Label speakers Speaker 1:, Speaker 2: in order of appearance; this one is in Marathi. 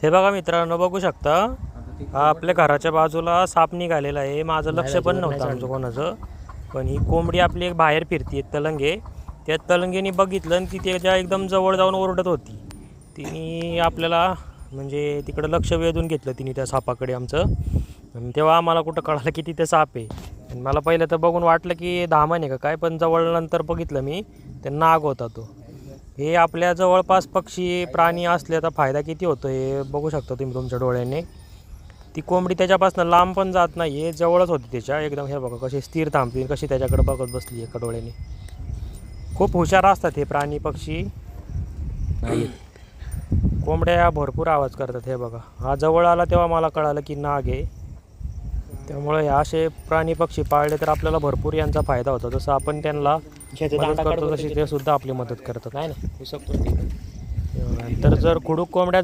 Speaker 1: हे बघा मित्रांनो, बघू शकता हा आपल्या घराच्या बाजूला साप निघालेला आहे. माझं लक्ष पण नव्हतं आमचं कोणाचं, पण ही कोंबडी आपली एक बाहेर फिरती तलंगे. त्या तलंगेने बघितलं आणि ती त्याच्या एकदम जवळ जाऊन ओरडत होती. तिने आपल्याला म्हणजे तिकडं लक्ष वेधून घेतलं तिने त्या सापाकडे आमचं. आणि तेव्हा आम्हाला कुठं कळालं की तिथे साप आहे. आणि मला पहिलं तर बघून वाटलं की धामण आहे का काय, पण जवळ नंतर बघितलं मी ते नाग होता तो. हे आपल्या जवळपास पक्षी प्राणी असल्याचा फायदा किती होतो हे बघू शकता तुम्ही तुमच्या डोळ्याने. ती कोंबडी त्याच्यापासून लांब पण जात नाही, हे जवळच होती त्याच्या एकदम. हे बघा कशी स्थिर थांबते, कशी त्याच्याकडे बघत बसली एका डोळ्याने. खूप हुशार असतात हे प्राणी पक्षी. कोंबड्या भरपूर आवाज करतात. हे बघा हा जवळ आला तेव्हा मला कळालं की नाग आहे. त्यामुळे हे असे प्राणी पक्षी पाळले तर आपल्याला भरपूर यांचा फायदा होतो. जसं आपण त्यांना मदत करतो तशी ते सुद्धा आपली मदत करतात. नाही ना, तर जर खुडूक कोंबड्या जर